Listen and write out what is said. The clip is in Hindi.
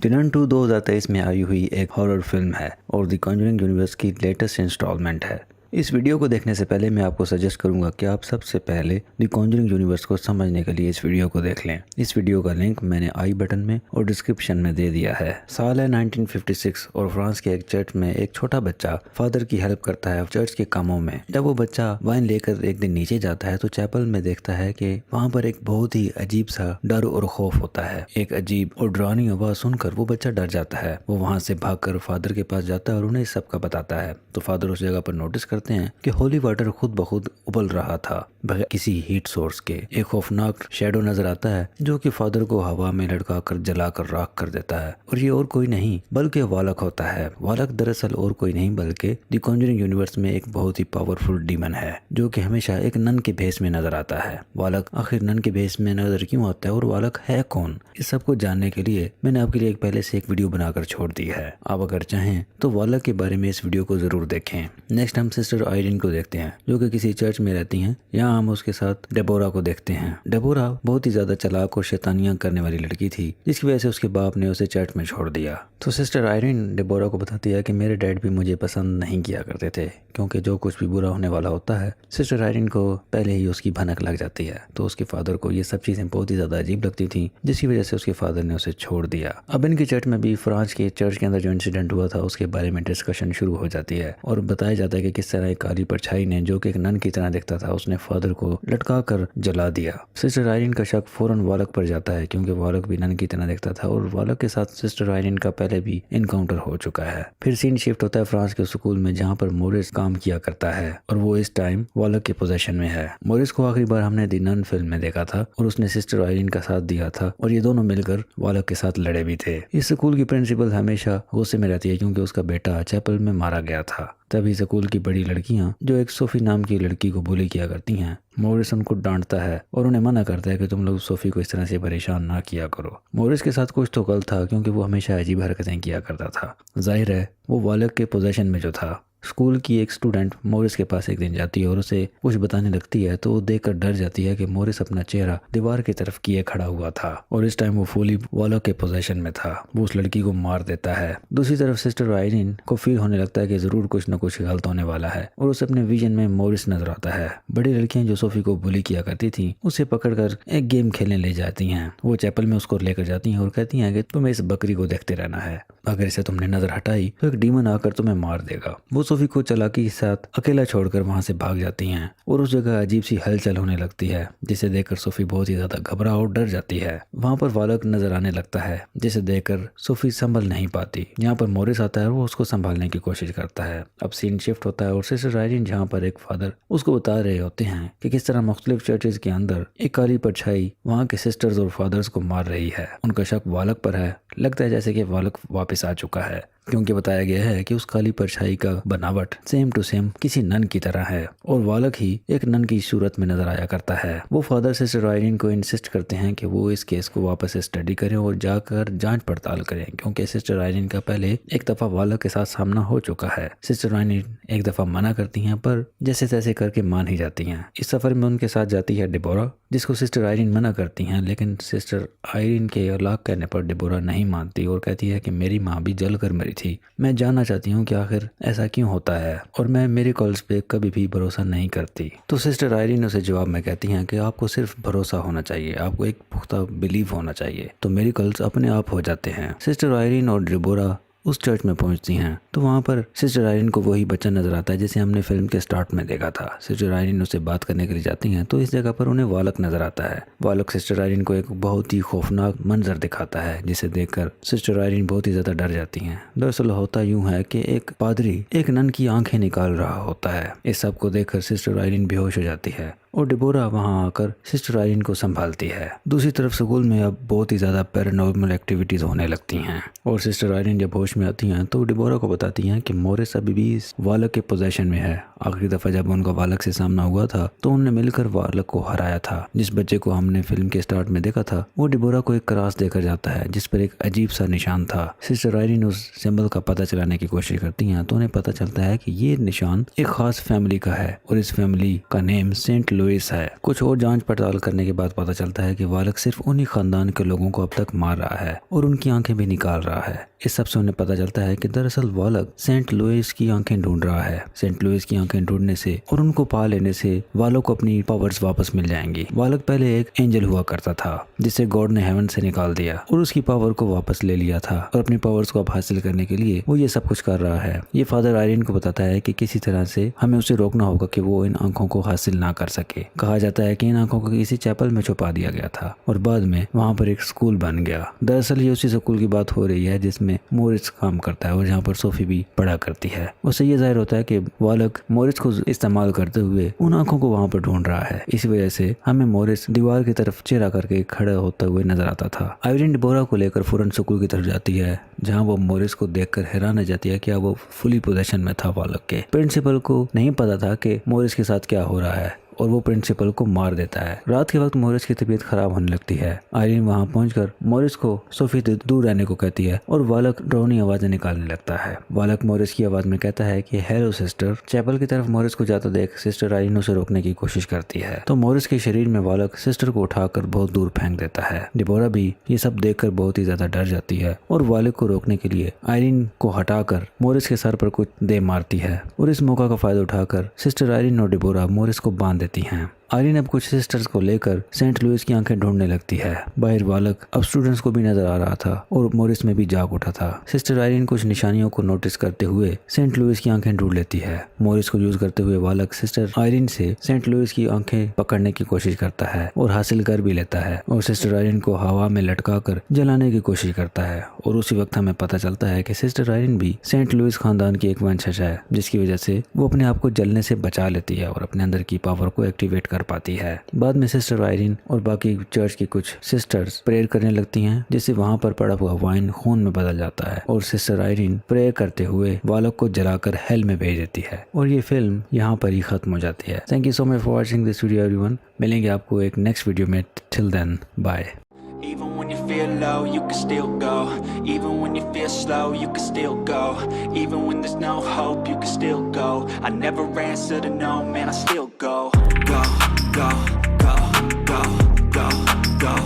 द 2023 में आई हुई एक हॉरर फिल्म है और द कॉन्जरिंग यूनिवर्स की लेटेस्ट इंस्टॉलमेंट है। इस वीडियो को देखने से पहले मैं आपको सजेस्ट करूंगा कि आप सबसे पहले द कॉन्जरिंग यूनिवर्स को समझने के लिए इस वीडियो को देख लें। इस वीडियो का लिंक मैंने आई बटन में और डिस्क्रिप्शन में दे दिया है। साल है 1956 और फ्रांस के एक चर्च में एक छोटा बच्चा फादर की हेल्प करता है चर्च के कामों में। जब वो बच्चा वाइन लेकर एक दिन नीचे जाता है तो चैपल में देखता है कि वहाँ पर एक बहुत ही अजीब सा डर और खौफ होता है। एक अजीब और डरावनी आवाज सुनकर वो बच्चा डर जाता है। वो वहाँ से भागकर फादर के पास जाता है और उन्हें सबका बताता है। तो फादर उस जगह पर नोटिस करते हैं कि होली वाटर खुद ब खुद उबल रहा था बगैर किसी हीट सोर्स के। एक खौफनाक शैडो नजर आता है जो कि फादर को हवा में लटकाकर जलाकर राख कर देता है और ये और कोई नहीं बल्कि वालक होता है। वालक दरअसल और कोई नहीं बल्कि द कॉन्जरिंग यूनिवर्स में एक बहुत ही पावरफुल डीमन है जो कि हमेशा एक नन के भेष में नजर आता है। वालक आखिर नन के भेष में नजर क्यों आता है और वालक है कौन, इस सब को जानने के लिए मैंने आपके लिए एक पहले से एक वीडियो बनाकर छोड़ दी है। आप अगर चाहें तो वालक के बारे में इस वीडियो को जरूर देखें। नेक्स्ट हम सिस्टर आयरीन को देखते हैं जो कि किसी चर्च में रहती हैं। यहाँ हम उसके साथ डेबोरा को देखते हैं। डेबोरा बहुत ही ज्यादा चालाक और शैतानियां करने वाली लड़की थी जिसकी वजह से उसके बाप ने उसे चर्च में छोड़ दिया। तो सिस्टर आयरीन डेबोरा को बताती है कि मेरे डैड भी मुझे पसंद नहीं किया करते थे क्योंकि जो कुछ भी बुरा होने वाला होता है सिस्टर आयरीन को पहले ही उसकी भनक लग जाती है। तो उसके फादर को ये सब चीजें बहुत ही ज्यादा अजीब लगती थी जिसकी वजह से उसके फादर ने उसे छोड़ दिया। अब इनकी चर्च में भी फ्रांस के चर्च के अंदर जो इंसिडेंट हुआ था उसके बारे में डिस्कशन शुरू हो जाती है और बताया जाता है कि किस तरह एक काली परछाई ने जो कि एक नन की तरह दिखता था उसने फादर को लटका कर जला दिया। सिस्टर आयरीन का शक फौरन वालक पर जाता है क्योंकि वालक भी नन की तरह दिखता था और वालक के साथ सिस्टर आयरीन का पहले भी इनकाउंटर हो चुका है। फिर सीन शिफ्ट होता है फ्रांस के स्कूल में जहाँ पर मोरिस काम किया करता है और वो इस टाइम वालक के पोजेशन में है। मोरिस को आखिरी बार हमने दी नन फिल्म में देखा था और उसने सिस्टर आयरीन का साथ दिया था और ये दोनों मिलकर वालक के साथ लड़े भी थे। इस स्कूल की प्रिंसिपल हमेशा गुस्से में रहती है क्योंकि उसका बेटा चैपल में मारा गया था। तभी स्कूल की बड़ी लड़कियां जो एक सोफी नाम की लड़की को बुली किया करती हैं, मोरिस उनको डांटता है और उन्हें मना करता है कि तुम लोग सोफी को इस तरह से परेशान ना किया करो। मोरिस के साथ कुछ तो गलत था क्योंकि वो हमेशा अजीब हरकतें किया करता था। जाहिर है वो वालक के पोजीशन में जो था। स्कूल की एक स्टूडेंट मोरिस के पास एक दिन जाती है और उसे कुछ बताने लगती है तो वो देखकर डर जाती है कि मोरिस अपना चेहरा दीवार की तरफ किए खड़ा हुआ था और इस टाइम वो फुली वालक के पोजीशन में था। वो उस लड़की को मार देता है। दूसरी तरफ सिस्टर आयरीन को फील होने लगता है कि जरूर कुछ न कुछ गलत होने वाला है और उसे अपने विजन में मोरिस नजर आता है। बड़ी लड़कियां जो सोफी को बुली किया करती थी उसे पकड़कर एक गेम खेलने ले जाती हैं। वो चैपल में उसको लेकर जाती हैं और कहती हैं कि तुम्हें इस बकरी को देखते रहना है, अगर इसे तुमने नजर हटाई तो एक डीमन आकर तुम्हें मार देगा। वो सोफी को चालाकी के साथ अकेला छोड़कर वहां से भाग जाती हैं और उस जगह अजीब सी हलचल होने लगती है जिसे देखकर सोफी बहुत ही ज्यादा घबरा और डर जाती है। वहां पर वालक नजर आने लगता है जिसे देखकर सोफी संभल नहीं पाती। यहाँ पर मोरिस आता है और वो उसको संभालने की कोशिश करता है। अब सीन शिफ्ट होता है और सिस्टर आयरीन जहाँ पर एक फादर उसको बता रहे होते हैं कि किस तरह मुख्तलिफ चर्चेज के अंदर एक काली परछाई वहाँ के सिस्टर्स और फादर्स को मार रही है। उनका शक वालक पर है। लगता है जैसे कि वालक वापस आ चुका है क्योंकि बताया गया है कि उस काली परछाई का बनावट सेम टू सेम किसी नन की तरह है और वालक ही एक नन की सूरत में नजर आया करता है। वो फादर सिस्टर आयरीन को इंसिस्ट करते हैं कि वो इस केस को वापस स्टडी करें और जाकर जांच पड़ताल करें क्योंकि सिस्टर आयरीन का पहले एक दफा वालक के साथ सामना हो चुका है। सिस्टर आयरीन एक दफा मना करती हैं पर जैसे तैसे करके मान ही जाती हैं। इस सफर में उनके साथ जाती है डेबोरा जिसको सिस्टर आयरीन मना करती हैं, लेकिन सिस्टर आयरीन के अलाक कहने पर डेबोरा नहीं मानती और कहती है कि मेरी माँ भी जल कर मरी थी। मैं जानना चाहती हूँ कि आखिर ऐसा क्यों होता है और मैं मेरे कॉल्स पे कभी भी भरोसा नहीं करती। तो सिस्टर आयरीन उसे जवाब में कहती हैं कि आपको सिर्फ भरोसा होना चाहिए, आपको एक पुख्ता बिलीव होना चाहिए तो मेरे कॉल्स अपने आप हो जाते हैं। सिस्टर आयरीन और डेबोरा उस चर्च में पहुंचती हैं तो वहाँ पर सिस्टर आयरीन को वही बच्चा नजर आता है जिसे हमने फिल्म के स्टार्ट में देखा था। सिस्टर आयरीन उससे बात करने के लिए जाती हैं तो इस जगह पर उन्हें वालक नजर आता है। वालक सिस्टर आयरीन को एक बहुत ही खौफनाक मंजर दिखाता है जिसे देखकर सिस्टर आयरीन बहुत ही ज्यादा डर जाती हैं। दरअसल होता यूं है कि एक पादरी एक नन की आंखें निकाल रहा होता है। इस सब को देखकर सिस्टर आयरीन बेहोश हो जाती है और डेबोरा वहां आकर सिस्टर आयरीन को संभालती है। दूसरी तरफ स्कूल में अब बहुत ही ज्यादा पैरानॉर्मल एक्टिविटीज होने लगती हैं और सिस्टर आयरीन जब होश में आती हैं तो डेबोरा को बताती हैं कि मोरिस अभी भी इस वालक के पोजीशन में है। आखिरी दफा जब उनका वालक से सामना हुआ था तो उन्होंने मिलकर वालक को हराया था। जिस बच्चे को हमने फिल्म के स्टार्ट में देखा था वो डेबोरा को एक क्रॉस देकर जाता है जिस पर एक अजीब सा निशान था। सिस्टर आयरीन उस सिंबल का पता चलाने की कोशिश करती हैं तो उन्हें पता चलता है कि ये निशान एक खास फैमिली का है और इस फैमिली का नेम सेंट लुइस है। कुछ और जांच पड़ताल करने के बाद पता चलता है कि वालक सिर्फ उन्हीं खानदान के लोगों को अब तक मार रहा है और उनकी आंखें भी निकाल रहा है। इस सब से उन्हें पता चलता है कि दरअसल वालक सेंट लुइस की आंखें ढूंढ रहा है। सेंट लुइस की आंखें ढूंढने से और उनको पा लेने से वालक को अपनी पावर्स वापस मिल जाएंगी। वालक पहले एक एंजल हुआ करता था जिसे गॉड ने हेवन से निकाल दिया और उसकी पावर को वापस ले लिया था और अपनी पावर्स को अब हासिल करने के लिए वो ये सब कुछ कर रहा है। ये फादर आयरीन को बताता है कि किसी तरह से हमें उसे रोकना होगा कि वो इन आंखों को हासिल ना कर सके। कहा जाता है कि इन आंखों को किसी चैपल में छुपा दिया गया था और बाद में वहाँ पर एक स्कूल बन गया। दरअसल ये उसी स्कूल की बात हो रही है जिसमें मोरिस काम करता है और जहाँ पर सोफी भी पढ़ा करती है। उससे ये जाहिर होता है कि वालक मोरिस को इस्तेमाल करते हुए उन आंखों को वहाँ पर ढूंढ रहा है। इसी वजह से हमें मोरिस दीवार की तरफ चेहरा करके खड़ा होता हुए नजर आता था। आयरीन डिबोरा को लेकर फौरन स्कूल की तरफ जाती है जहाँ वो मोरिस को देखकर हैरान रह जाती है कि वो फुली पोजेशन में था वालक के। प्रिंसिपल को नहीं पता था कि मोरिस के साथ क्या हो रहा है और वो प्रिंसिपल को मार देता है। रात के वक्त मोरिस की तबीयत खराब होने लगती है। आयरीन वहां पहुंचकर मोरिस को सोफी से दूर रहने को कहती है और वालक डरावनी आवाजें निकालने लगता है। वालक मोरिस की आवाज में कहता है कि हेलो सिस्टर। चैपल की तरफ मोरिस को जाता देख सिस्टर आयरीन उसे रोकने की कोशिश करती है तो मोरिस के शरीर में वालक सिस्टर को उठाकर बहुत दूर फेंक देता है। डिबोरा भी ये सब देखकर बहुत ही ज्यादा डर जाती है और वालक को रोकने के लिए आयरीन को हटाकर मोरिस के सर पर कुछ दे मारती है और इस मौका का फायदा उठाकर सिस्टर आयरीन और डिबोरा मोरिस को बांध देती हैं। आयरीन अब कुछ सिस्टर्स को लेकर सेंट लुइस की आंखें ढूंढने लगती है। बाहर वालक अब स्टूडेंट्स को भी नजर आ रहा था और मोरिस में भी जाग उठा था। सिस्टर आयरीन कुछ निशानियों को नोटिस करते हुए सेंट लुइस की आंखें ढूंढ लेती है। मोरिस को यूज करते हुए वालक सिस्टर आयरीन से सेंट लुइस की आंखें पकड़ने की कोशिश करता है और हासिल कर भी लेता है और सिस्टर आयरीन को हवा में लटका कर जलाने की कोशिश करता है और उसी वक्त हमें पता चलता है कि सिस्टर आयरीन भी सेंट लुइस खानदान की एक वंशज है जिसकी वजह से वो अपने आप को जलने से बचा लेती है और अपने अंदर की पावर को एक्टिवेट कर पाती है। बाद में सिस्टर आयरीन और बाकी चर्च की कुछ सिस्टर्स प्रेयर करने लगती हैं जिससे वहां पर पड़ा हुआ वाइन खून में बदल जाता है और सिस्टर आयरीन प्रेयर करते हुए वालक को जलाकर हेल में भेज देती है और ये फिल्म यहाँ पर ही खत्म हो जाती है। Thank you so much for watching this video everyone. मिलेंगे आपको एक नेक्स्ट वीडियो में। Till then bye. Even when you feel low, you can still go. Even when you feel slow, you can still go. Even when there's no hope, you can still go. I never answer to no, man, I still go. Go, go, go, go, go, go.